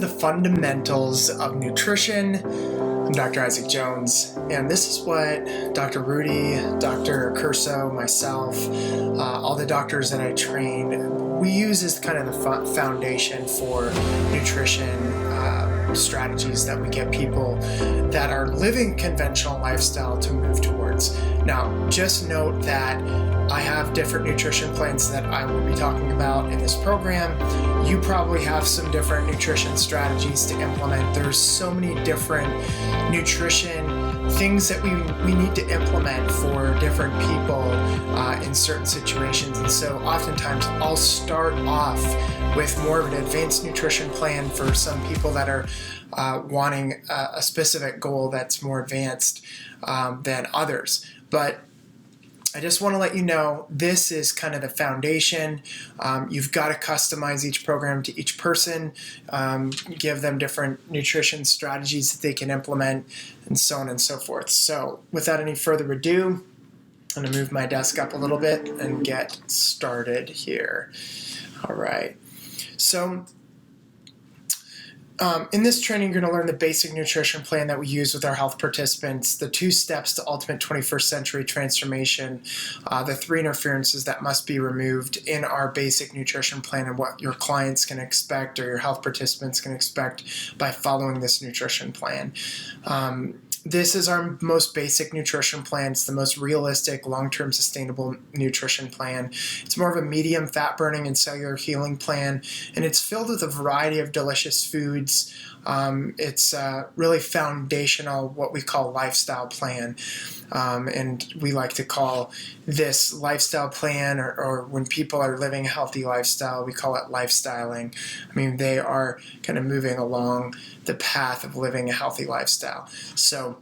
the fundamentals of nutrition. I'm Dr. Isaac Jones, and this is what Dr. Rudy, Dr. Curso, myself, all the doctors that I train, we use as kind of the foundation for nutrition strategies that we get people that are living conventional lifestyle to move towards. Now, just note that I have different nutrition plans that I will be talking about in this program. You probably have some different nutrition strategies to implement. There's so many different nutrition things that we need to implement for different people in certain situations. And so oftentimes I'll start off with more of an advanced nutrition plan for some people that are wanting a specific goal that's more advanced than others. But I just want to let you know this is kind of the foundation. You've got to customize each program to each person, give them different nutrition strategies that they can implement, and so on and so forth. So without any further ado, I'm going to move my desk up a little bit and get started here. All right. So in this training, you're going to learn the basic nutrition plan that we use with our health participants, the 2 steps to ultimate 21st century transformation, the 3 interferences that must be removed in our basic nutrition plan, and what your clients can expect or your health participants can expect by following this nutrition plan. This is our most basic nutrition plan. It's the most realistic, long-term sustainable nutrition plan. It's more of a medium fat burning and cellular healing plan, and it's filled with a variety of delicious foods. It's really foundational, what we call lifestyle plan. And we like to call this lifestyle plan, or when people are living a healthy lifestyle, we call it lifestyling. I mean, they are kind of moving along the path of living a healthy lifestyle. So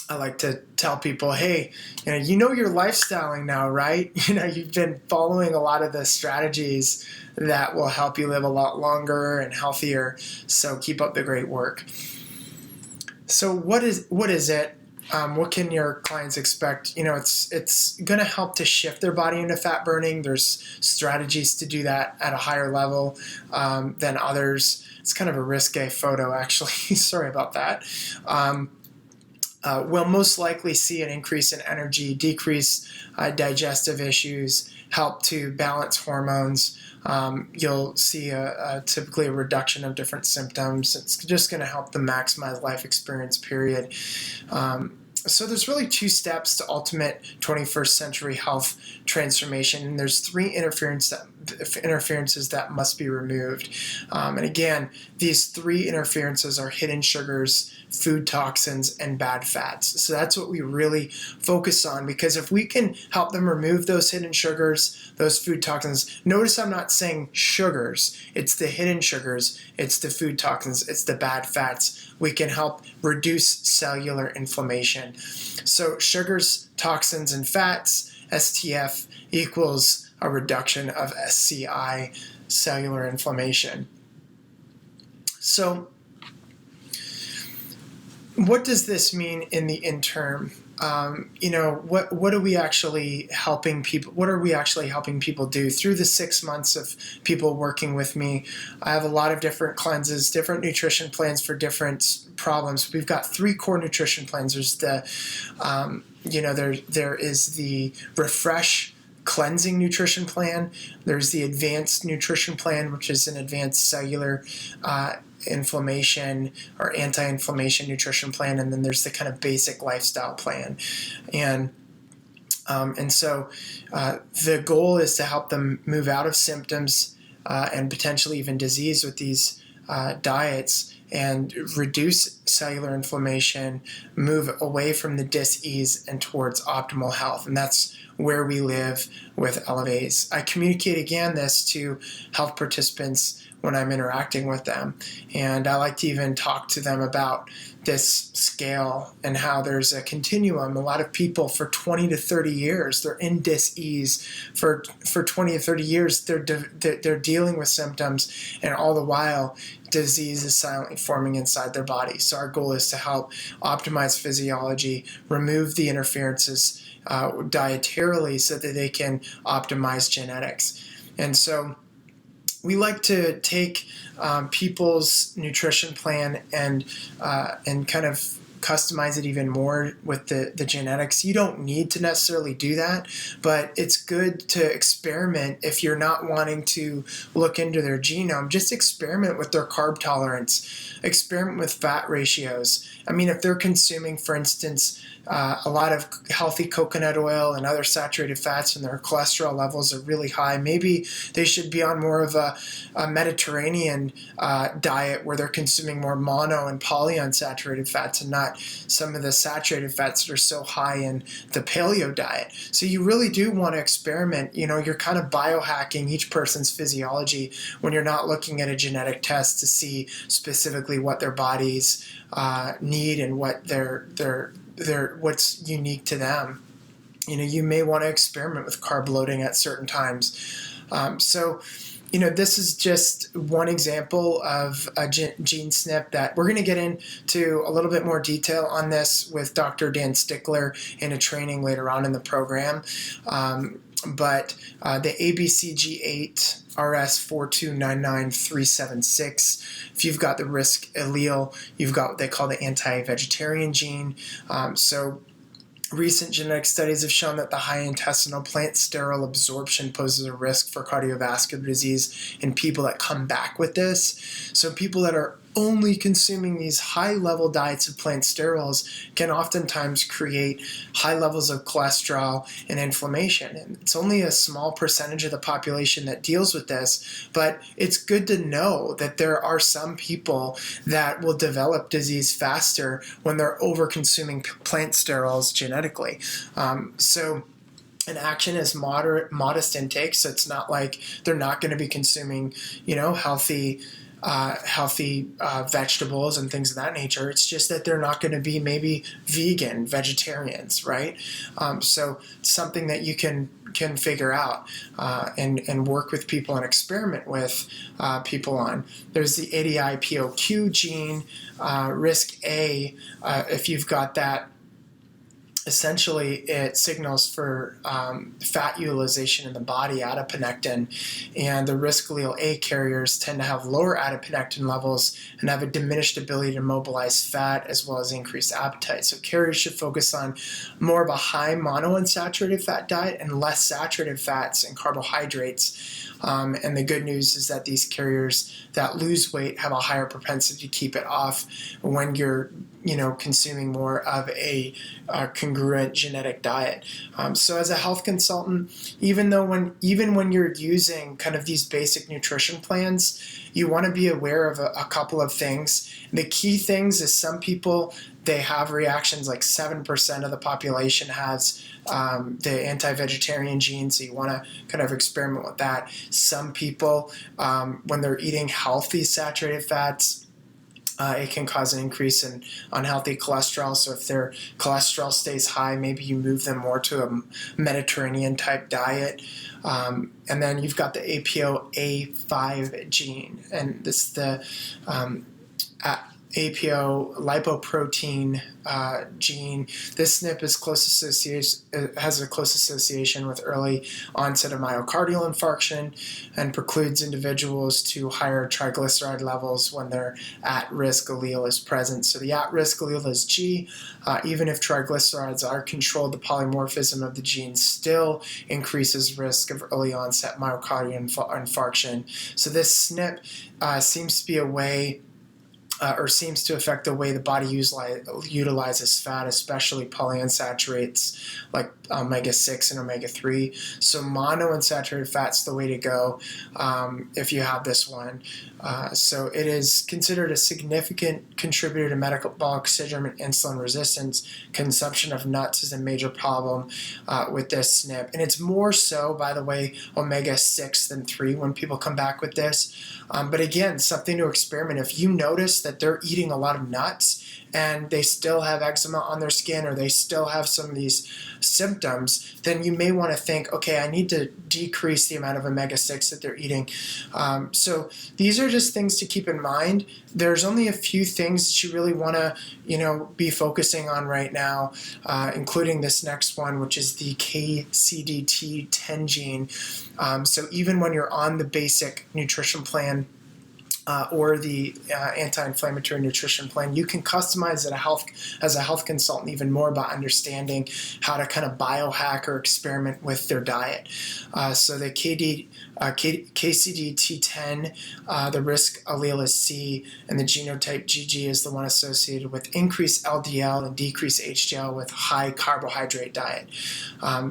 I like to tell people, hey, you know you're lifestyling now, right? You've been following a lot of the strategies that will help you live a lot longer and healthier. So keep up the great work. So what is it? What can your clients expect? It's going to help to shift their body into fat burning. There's strategies to do that at a higher level than others. It's kind of a risque photo, actually. Sorry about that. We'll most likely see an increase in energy, decrease digestive issues, help to balance hormones. You'll see typically a reduction of different symptoms. It's just going to help them maximize life experience, period. So there's really 2 steps to ultimate 21st century health transformation, and there's 3 interferences that must be removed. And again, these 3 interferences are hidden sugars, food toxins, and bad fats. So that's what we really focus on, because if we can help them remove those hidden sugars, those food toxins, notice I'm not saying sugars, it's the hidden sugars, it's the food toxins, it's the bad fats. We can help reduce cellular inflammation. So sugars, toxins, and fats, STF, equals a reduction of SCI, cellular inflammation. So what does this mean in the interim? What are we actually helping people? What are we actually helping people do through the 6 months of people working with me? I have a lot of different cleanses, different nutrition plans for different problems. We've got 3 core nutrition plans. There's the, there is the Refresh cleansing nutrition plan. There's the advanced nutrition plan, which is an advanced cellular inflammation or anti-inflammation nutrition plan, and then there's the kind of basic lifestyle plan. And so the goal is to help them move out of symptoms and potentially even disease with these diets, and reduce cellular inflammation, move away from the dis-ease and towards optimal health. And that's where we live with Elevase. I communicate again this to health participants when I'm interacting with them. And I like to even talk to them about this scale and how there's a continuum. A lot of people for 20 to 30 years, they're in dis-ease. For 20 to 30 years, they're dealing with symptoms, and all the while, disease is silently forming inside their body. So our goal is to help optimize physiology, remove the interferences dietarily so that they can optimize genetics. And so we like to take people's nutrition plan and kind of customize it even more with the genetics. You don't need to necessarily do that, but it's good to experiment. If you're not wanting to look into their genome, just experiment with their carb tolerance, experiment with fat ratios. I mean, if they're consuming, for instance, a lot of healthy coconut oil and other saturated fats and their cholesterol levels are really high, maybe they should be on more of a Mediterranean diet where they're consuming more mono and polyunsaturated fats and not some of the saturated fats that are so high in the paleo diet. So you really do want to experiment. You're kind of biohacking each person's physiology when you're not looking at a genetic test to see specifically what their bodies need and what what's unique to them. You may want to experiment with carb loading at certain times. So this is just one example of a gene SNP that we're going to get into a little bit more detail on this with Dr. Dan Stickler in a training later on in the program. But the ABCG8 RS4299376, if you've got the risk allele, you've got what they call the anti-vegetarian gene. So recent genetic studies have shown that the high intestinal plant sterol absorption poses a risk for cardiovascular disease in people that come back with this. So people that are only consuming these high-level diets of plant sterols can oftentimes create high levels of cholesterol and inflammation. And it's only a small percentage of the population that deals with this, but it's good to know that there are some people that will develop disease faster when they're over-consuming plant sterols genetically. So an action is modest intake, so it's not like they're not going to be consuming, healthy vegetables and things of that nature. It's just that they're not going to be maybe vegan, vegetarians, right? So something that you can figure out and work with people and experiment with people on. There's the ADIPOQ gene, risk A, if you've got that. Essentially, it signals for fat utilization in the body, adiponectin, and the risk allele A carriers tend to have lower adiponectin levels and have a diminished ability to mobilize fat as well as increased appetite. So carriers should focus on more of a high monounsaturated fat diet and less saturated fats and carbohydrates. And the good news is that these carriers that lose weight have a higher propensity to keep it off when you're consuming more of a congruent genetic diet. So as a health consultant, even when you're using kind of these basic nutrition plans, you want to be aware of a couple of things. The key things is some people, they have reactions, like 7% of the population has the anti-vegetarian gene, so you want to kind of experiment with that. Some people, when they're eating healthy saturated fats, it can cause an increase in unhealthy cholesterol. So if their cholesterol stays high, maybe you move them more to a Mediterranean type diet. And then you've got the APOA5 gene, and this is the APO lipoprotein gene. This SNP is has a close association with early onset of myocardial infarction and precludes individuals to higher triglyceride levels when their at-risk allele is present. So the at-risk allele is G. Even if triglycerides are controlled, the polymorphism of the gene still increases risk of early onset myocardial infarction. So this SNP seems to be a way seems to affect the way the body utilizes fat, especially polyunsaturates like omega-6 and omega-3. So monounsaturated fat's the way to go if you have this one. So it is considered a significant contributor to metabolic syndrome and insulin resistance. Consumption of nuts is a major problem with this SNP. And it's more so, by the way, omega-6 than 3 when people come back with this. But again, something to experiment. If you notice that they're eating a lot of nuts and they still have eczema on their skin, or they still have some of these symptoms, then you may want to think, okay, I need to decrease the amount of omega-6 that they're eating. So these are just things to keep in mind. There's only a few things that you really want to, be focusing on right now, including this next one, which is the KCDT10 gene. So even when you're on the basic nutrition plan, or the anti-inflammatory nutrition plan, you can customize it as a health consultant even more by understanding how to kind of biohack or experiment with their diet. So the KCDT10, the risk allele is C, and the genotype GG is the one associated with increased LDL and decreased HDL with high carbohydrate diet.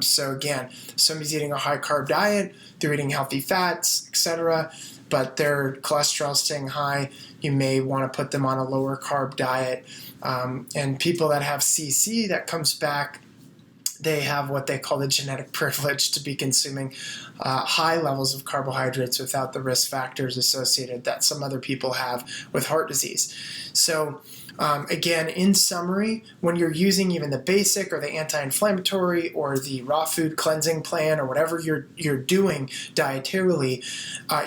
So again, somebody's eating a high carb diet, they're eating healthy fats, etc., but their cholesterol is staying high, you may want to put them on a lower carb diet. And people that have CC, that comes back, they have what they call the genetic privilege to be consuming high levels of carbohydrates without the risk factors associated that some other people have with heart disease. So again, in summary, when you're using even the basic or the anti-inflammatory or the raw food cleansing plan or whatever you're doing dietarily,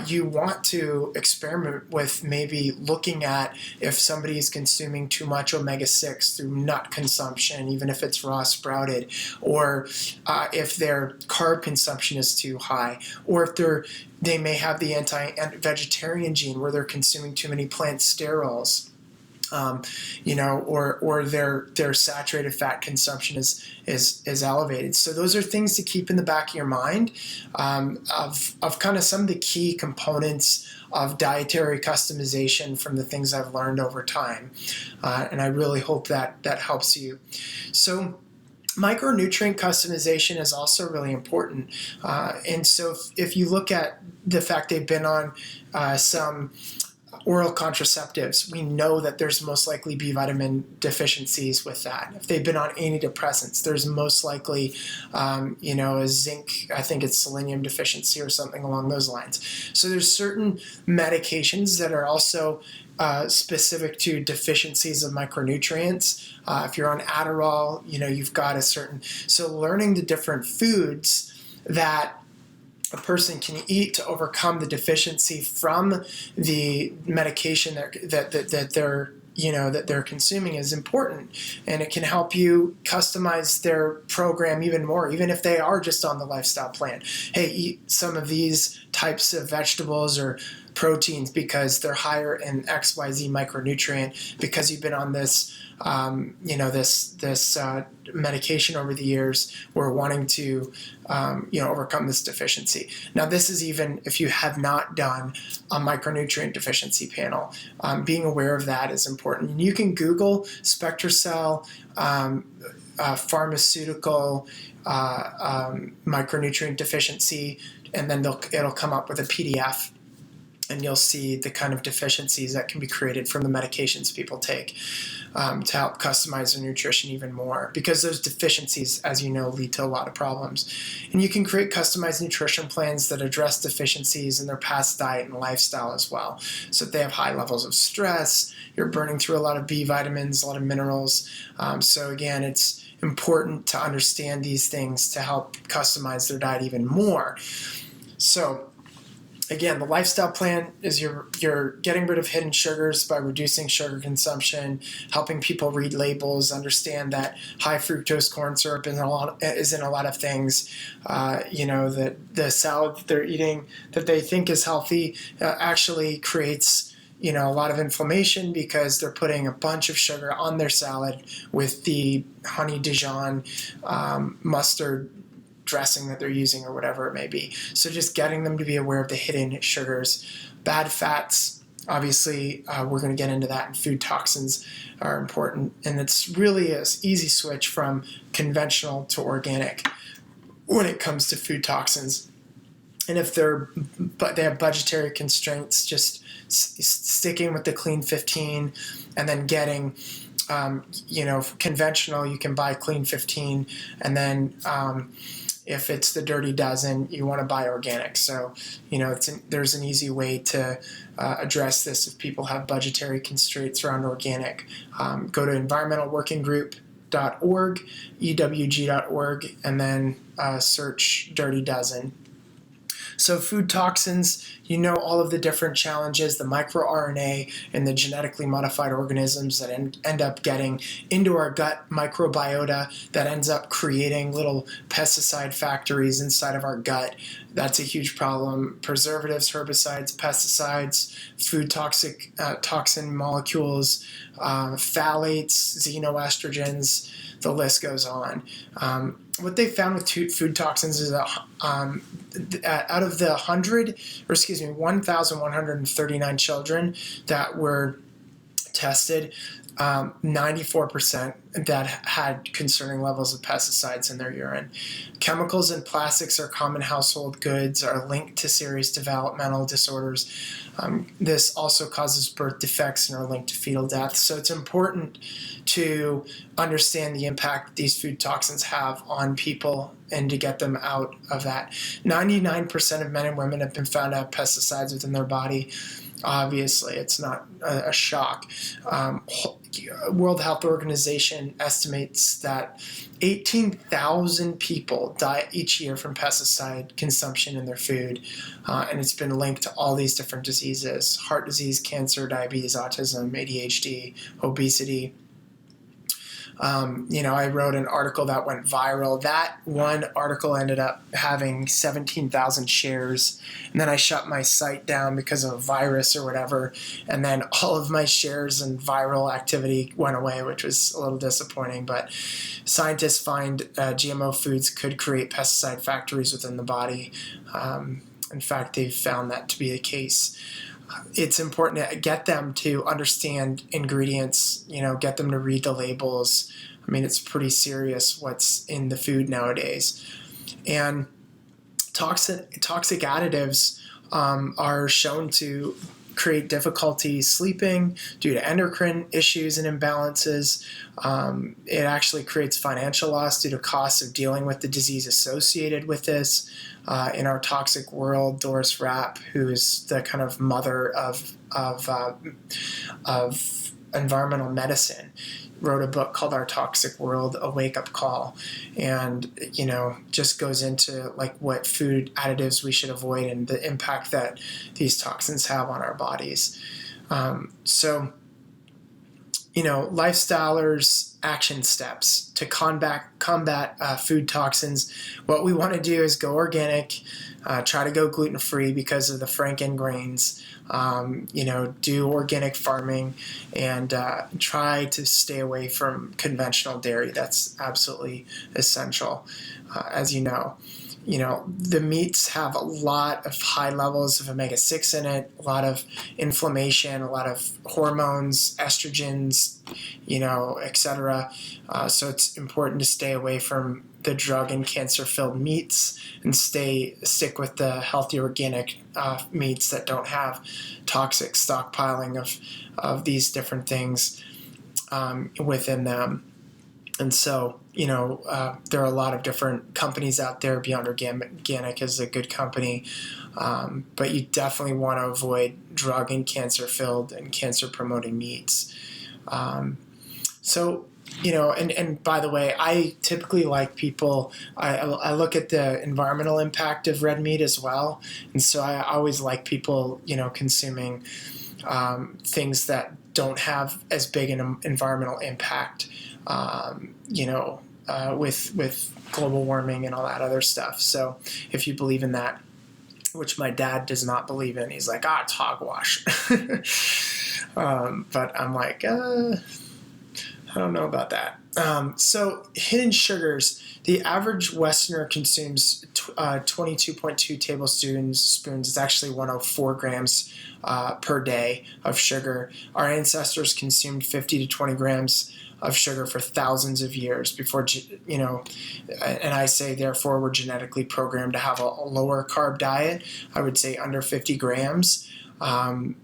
you want to experiment with maybe looking at if somebody is consuming too much omega-6 through nut consumption, even if it's raw sprouted, or if their carb consumption is too high, or if they may have the anti-vegetarian gene where they're consuming too many plant sterols. Or their saturated fat consumption is elevated. So those are things to keep in the back of your mind of kind of some of the key components of dietary customization from the things I've learned over time. And I really hope that helps you. So micronutrient customization is also really important. And so if you look at the fact they've been on some oral contraceptives, we know that there's most likely B vitamin deficiencies with that. If they've been on antidepressants, there's most likely, a zinc, I think it's selenium deficiency or something along those lines. So there's certain medications that are also specific to deficiencies of micronutrients. If you're on Adderall, you've got a certain, so learning the different foods that a person can eat to overcome the deficiency from the medication that they're consuming is important, and it can help you customize their program even more, even if they are just on the lifestyle plan. Hey, eat some of these types of vegetables or proteins because they're higher in XYZ micronutrient because you've been on this this medication over the years. We're wanting to overcome this deficiency. Now, this is even if you have not done a micronutrient deficiency panel. Being aware of that is important. And you can Google SpectraCell pharmaceutical micronutrient deficiency, and then it'll come up with a PDF. And you'll see the kind of deficiencies that can be created from the medications people take to help customize their nutrition even more. Because those deficiencies, as you know, lead to a lot of problems. And you can create customized nutrition plans that address deficiencies in their past diet and lifestyle as well. So if they have high levels of stress, you're burning through a lot of B vitamins, a lot of minerals. So again, it's important to understand these things to help customize their diet even more. So again, the lifestyle plan is you're getting rid of hidden sugars by reducing sugar consumption, helping people read labels, understand that high fructose corn syrup is in a lot of things. That the salad that they're eating that they think is healthy actually creates a lot of inflammation because they're putting a bunch of sugar on their salad with the honey Dijon mustard dressing that they're using or whatever it may be. So just getting them to be aware of the hidden sugars. Bad fats, obviously, we're going to get into that, and food toxins are important. And it's really an easy switch from conventional to organic when it comes to food toxins. And if they have budgetary constraints, just sticking with the Clean 15 and then getting conventional, you can buy Clean 15 and then If it's the dirty dozen, you want to buy organic. So, there's an easy way to address this if people have budgetary constraints around organic. Go to environmentalworkinggroup.org, ewg.org, and then search dirty dozen. So food toxins, all of the different challenges, the microRNA and the genetically modified organisms that end up getting into our gut microbiota that ends up creating little pesticide factories inside of our gut. That's a huge problem. Preservatives, herbicides, pesticides, food toxin molecules, phthalates, xenoestrogens, the list goes on. What they found with food toxins is that out of the 1,139 children that were tested, 94% that had concerning levels of pesticides in their urine. Chemicals and plastics are common household goods, are linked to serious developmental disorders. This also causes birth defects and are linked to fetal death. So it's important to understand the impact these food toxins have on people and to get them out of that. 99% of men and women have been found to have pesticides within their body. Obviously, it's not a shock. World Health Organization estimates that 18,000 people die each year from pesticide consumption in their food, and it's been linked to all these different diseases: heart disease, cancer, diabetes, autism, ADHD, obesity. I wrote an article that went viral. That one article ended up having 17,000 shares, and then I shut my site down because of a virus or whatever, and then all of my shares and viral activity went away, which was a little disappointing. But scientists find GMO foods could create pesticide factories within the body. In fact, they've found that to be the case. It's important to get them to understand ingredients, get them to read the labels. I mean, it's pretty serious what's in the food nowadays. And toxic additives are shown to create difficulty sleeping due to endocrine issues and imbalances. It actually creates financial loss due to costs of dealing with the disease associated with this. In our toxic world, Doris Rapp, who is the kind of mother of environmental medicine, wrote a book called Our Toxic World, A Wake-Up Call, and just goes into like what food additives we should avoid and the impact that these toxins have on our bodies. Lifestylers' action steps to combat food toxins. What we want to do is go organic, try to go gluten-free because of the Franken grains, do organic farming, and try to stay away from conventional dairy. That's absolutely essential, as you know. The meats have a lot of high levels of omega-6 in it, a lot of inflammation, a lot of hormones, estrogens, etc. So it's important to stay away from the drug and cancer-filled meats and stick with the healthy organic meats that don't have toxic stockpiling of these different things within them. And so, there are a lot of different companies out there. Beyond Organic is a good company, but you definitely want to avoid drug and cancer-filled and cancer-promoting meats. And by the way, I typically like people, I look at the environmental impact of red meat as well. And so I always like people, consuming things that don't have as big an environmental impact, with global warming and all that other stuff. So if you believe in that, which my dad does not believe in, he's like, it's hogwash. But I'm like, I don't know about that. So hidden sugars. The average Westerner consumes 22.2 tablespoons. It's actually 104 grams per day of sugar. Our ancestors consumed 50 to 20 grams of sugar for thousands of years before, and I say, therefore, we're genetically programmed to have a lower carb diet. I would say under 50 grams, and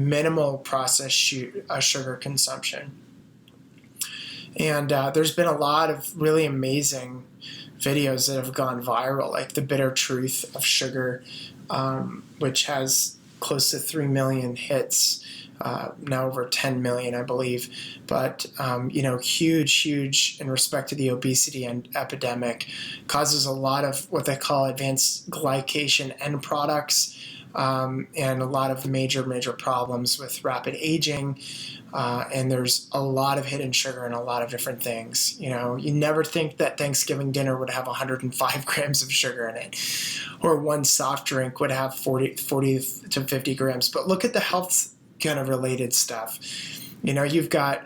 minimal processed sugar consumption. And there's been a lot of really amazing videos that have gone viral, like The Bitter Truth of Sugar, which has close to 3 million hits, now over 10 million, I believe. But, huge in respect to the obesity and epidemic, causes a lot of what they call advanced glycation end products, and a lot of major problems with rapid aging. And there's a lot of hidden sugar in a lot of different things. You never think that Thanksgiving dinner would have 105 grams of sugar in it, or one soft drink would have 40 to 50 grams. But look at the health kind of related stuff. You've got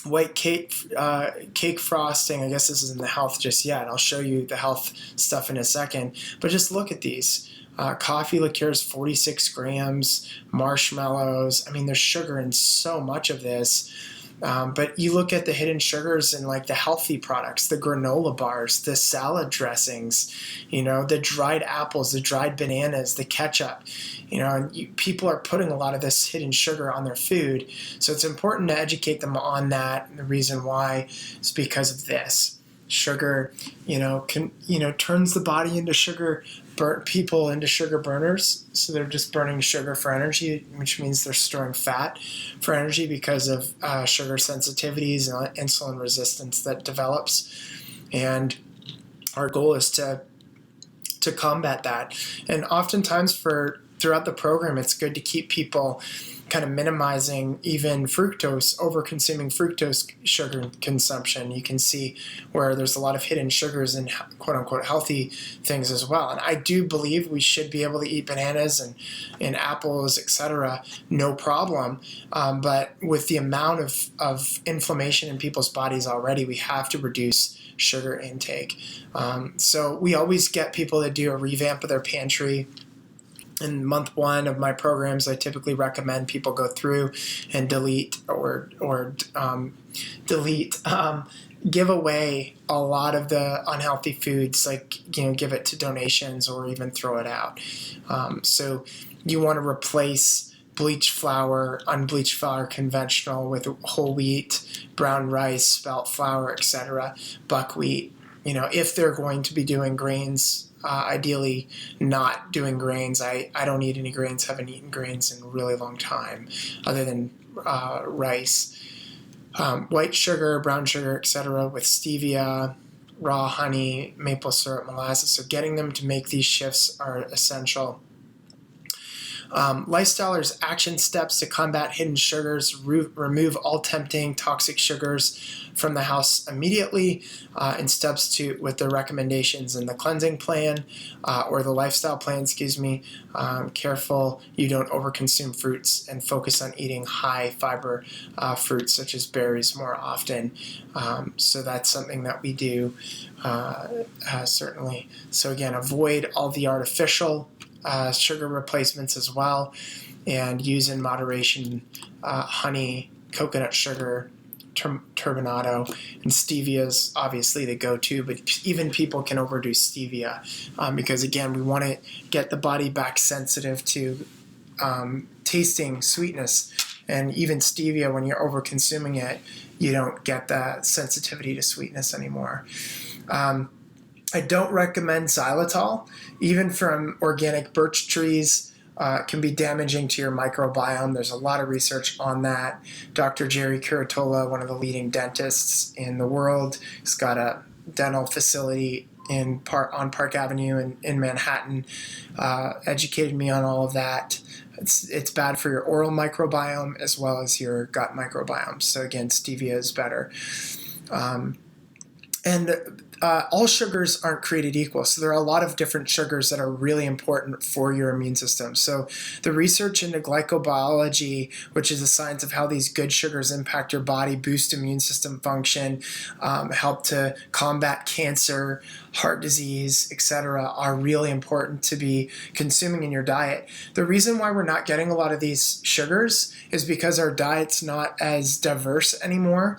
white cake frosting. I guess this isn't the health just yet. I'll show you the health stuff in a second. But just look at these. Coffee liqueurs, 46 grams, marshmallows. I mean, there's sugar in so much of this. But you look at the hidden sugars in like the healthy products, the granola bars, the salad dressings, the dried apples, the dried bananas, the ketchup. And people are putting a lot of this hidden sugar on their food. So it's important to educate them on that. And the reason why is because of this. Sugar, turns the body into sugar, people into sugar burners. So they're just burning sugar for energy, which means they're storing fat for energy because of sugar sensitivities and insulin resistance that develops. And our goal is to combat that. And oftentimes throughout the program, it's good to keep people kind of minimizing even fructose, over-consuming fructose sugar consumption. You can see where there's a lot of hidden sugars in quote-unquote healthy things as well. And I do believe we should be able to eat bananas and apples, etc., no problem. But with the amount of inflammation in people's bodies already, we have to reduce sugar intake. So we always get people to do a revamp of their pantry. In month 1 of my programs, I typically recommend people go through and delete, give away a lot of the unhealthy foods, like, give it to donations or even throw it out. So you want to replace bleached flour, unbleached flour, conventional, with whole wheat, brown rice, spelt flour, etc., buckwheat. If they're going to be doing grains, ideally not doing grains. I don't eat any grains, haven't eaten grains in a really long time, other than rice. White sugar, brown sugar, etc., with stevia, raw honey, maple syrup, molasses. So getting them to make these shifts are essential. Lifestyler's action steps to combat hidden sugars: remove all tempting toxic sugars from the house immediately, and steps with the recommendations in the cleansing plan, or the lifestyle plan, careful you don't overconsume fruits, and focus on eating high fiber fruits such as berries more often. So that's something that we do, certainly. So again, avoid all the artificial sugar replacements as well, and use in moderation honey, coconut sugar, turbinado, and stevia is obviously the go-to, but even people can overdo stevia, because again, we want to get the body back sensitive to tasting sweetness. And even stevia, when you're over consuming it, you don't get that sensitivity to sweetness anymore. I don't recommend xylitol, even from organic birch trees. Can be damaging to your microbiome. There's a lot of research on that. Dr. Jerry Curatola, one of the leading dentists in the world, has got a dental facility on Park Avenue in Manhattan, educated me on all of that. It's bad for your oral microbiome as well as your gut microbiome. So again, stevia is better. All sugars aren't created equal, so there are a lot of different sugars that are really important for your immune system. So the research into glycobiology, which is the science of how these good sugars impact your body, boost immune system function, help to combat cancer, heart disease, etc., are really important to be consuming in your diet. The reason why we're not getting a lot of these sugars is because our diet's not as diverse anymore.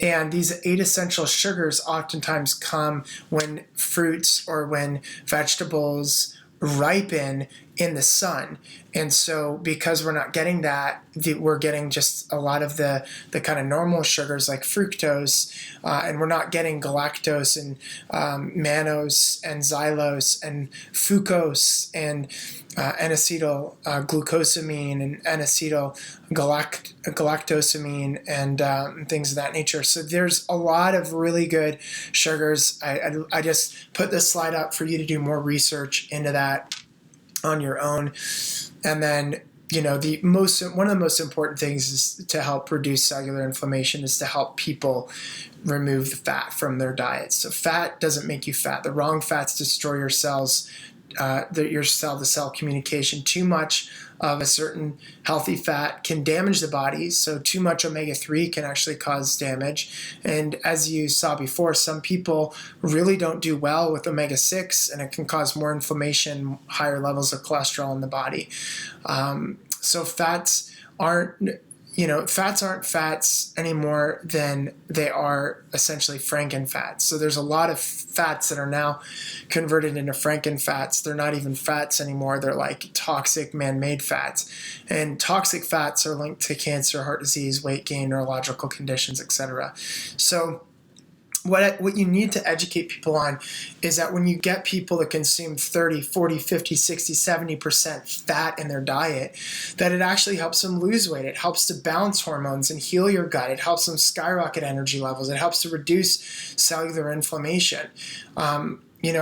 And these 8 essential sugars oftentimes come when fruits or when vegetables ripen in the sun. And so because we're not getting that, we're getting just a lot of the kind of normal sugars like fructose, and we're not getting galactose and mannose and xylose and fucose and N-acetyl glucosamine and N-acetyl galactosamine and things of that nature. So there's a lot of really good sugars. I just put this slide up for you to do more research into that on your own. And then, one of the most important things is to help reduce cellular inflammation is to help people remove the fat from their diets. So fat doesn't make you fat. The wrong fats destroy your cells, your cell-to-cell communication. Too much of a certain healthy fat can damage the body. So too much omega-3 can actually cause damage. And as you saw before, some people really don't do well with omega-6, and it can cause more inflammation, higher levels of cholesterol in the body. So fats aren't fats anymore than they are essentially frankenfats. So there's a lot of fats that are now converted into frankenfats. They're not even fats anymore. They're like toxic man-made fats. And toxic fats are linked to cancer, heart disease, weight gain, neurological conditions, etc. So what you need to educate people on is that when you get people to consume 30, 40, 50, 60, 70% fat in their diet, that it actually helps them lose weight. It helps to balance hormones and heal your gut. It helps them skyrocket energy levels. It helps to reduce cellular inflammation.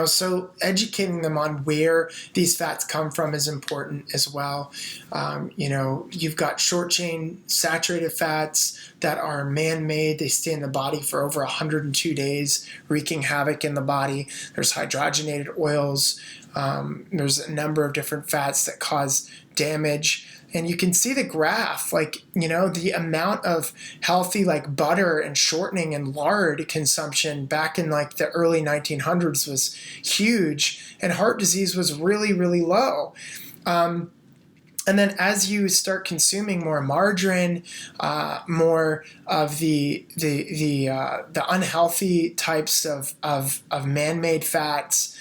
So educating them on where these fats come from is important as well. You've got short chain saturated fats that are man-made. They stay in the body for over 102 days, wreaking havoc in the body. There's hydrogenated oils. There's a number of different fats that cause damage. And you can see the graph, the amount of healthy butter and shortening and lard consumption back in the early 1900s was huge, and heart disease was really, really low. And then as you start consuming more margarine, more of the unhealthy types of man-made fats,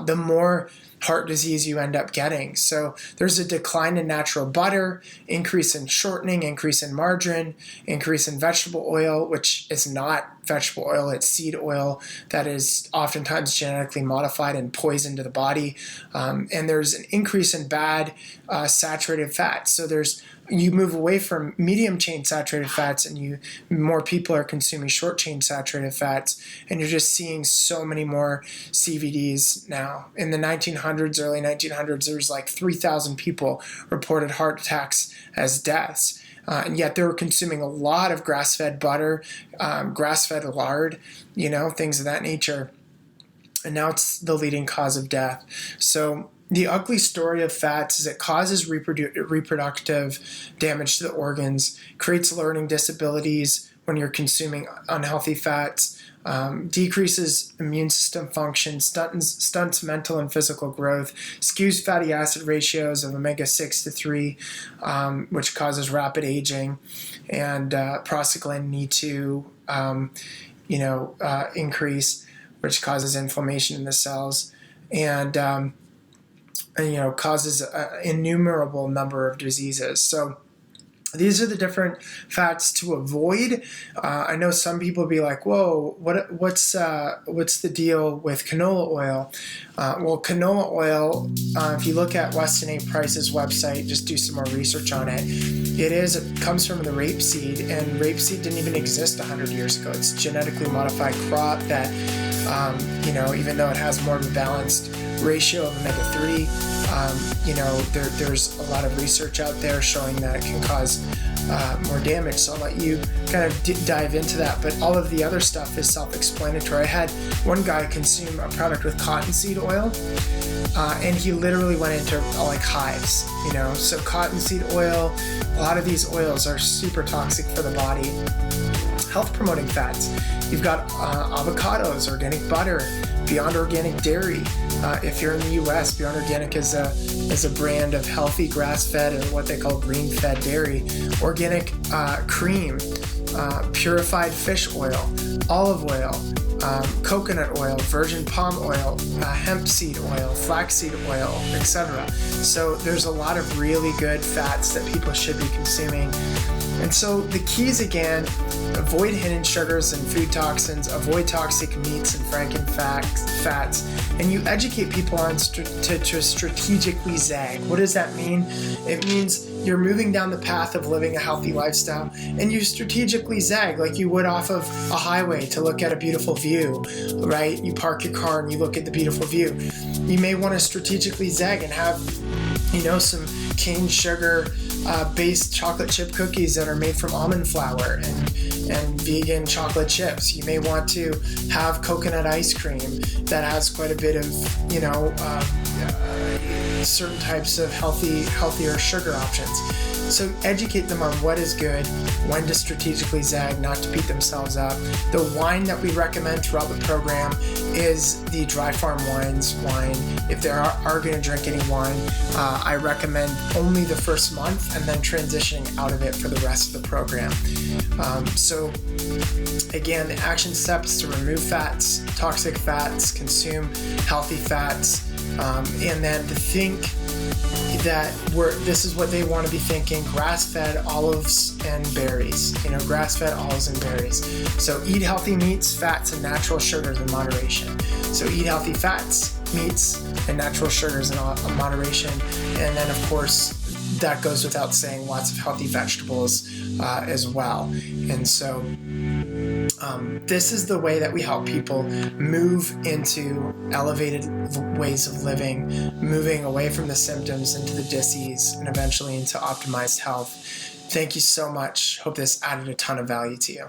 the more heart disease you end up getting. So there's a decline in natural butter, increase in shortening, increase in margarine, increase in vegetable oil, which is not vegetable oil, it's seed oil that is oftentimes genetically modified and poisoned to the body. And there's an increase in bad saturated fats. So you move away from medium chain saturated fats, and more people are consuming short chain saturated fats, and you're just seeing so many more CVDs now. In the 1900s, early 1900s, there was 3,000 people reported heart attacks as deaths. And yet they were consuming a lot of grass-fed butter, grass-fed lard, things of that nature. And now it's the leading cause of death. So the ugly story of fats is it causes reproductive damage to the organs, creates learning disabilities when you're consuming unhealthy fats, decreases immune system function, stunts mental and physical growth, skews fatty acid ratios of omega-6 to 3, which causes rapid aging, and prostaglandin E2 increase, which causes inflammation in the cells, and causes an innumerable number of diseases. So these are the different fats to avoid. I know some people be like, "Whoa, what's the deal with canola oil?" Well, canola oil, if you look at Weston A. Price's website, just do some more research on it. It comes from the rapeseed, and rapeseed didn't even exist 100 years ago. It's a genetically modified crop that, even though it has more of a balanced ratio of omega-3, there's a lot of research out there showing that it can cause more damage. So I'll let you kind of dive into that. But all of the other stuff is self-explanatory. I had one guy consume a product with cottonseed oil, and he literally went into hives. So cottonseed oil, a lot of these oils are super toxic for the body. Health-promoting fats. You've got avocados, organic butter, Beyond Organic dairy. If you're in the U.S., Beyond Organic is a brand of healthy grass-fed or what they call green-fed dairy. Organic cream, purified fish oil, olive oil, coconut oil, virgin palm oil, hemp seed oil, flaxseed oil, etc. So there's a lot of really good fats that people should be consuming. And so the keys again, avoid hidden sugars and food toxins, avoid toxic meats and fats, and you educate people on to strategically zag. What does that mean? It means you're moving down the path of living a healthy lifestyle, and you strategically zag like you would off of a highway to look at a beautiful view, right? You park your car and you look at the beautiful view. You may want to strategically zag and have, some cane sugar based chocolate chip cookies that are made from almond flour and vegan chocolate chips. You may want to have coconut ice cream that has quite a bit of, certain types of healthier sugar options. So educate them on what is good, when to strategically zag, not to beat themselves up. The wine that we recommend throughout the program is the Dry Farm Wines wine. If they are going to drink any wine, I recommend only the first month and then transitioning out of it for the rest of the program. So again, the action steps to remove fats, toxic fats, consume healthy fats, and then to think that this is what they want to be thinking: grass-fed olives and berries. Grass-fed olives and berries. So eat healthy meats, fats, and natural sugars in moderation. So eat healthy fats, meats, and natural sugars in moderation. And then, of course, that goes without saying, lots of healthy vegetables as well. And so this is the way that we help people move into elevated ways of living, moving away from the symptoms into the disease, and eventually into optimized health. Thank you so much. Hope this added a ton of value to you.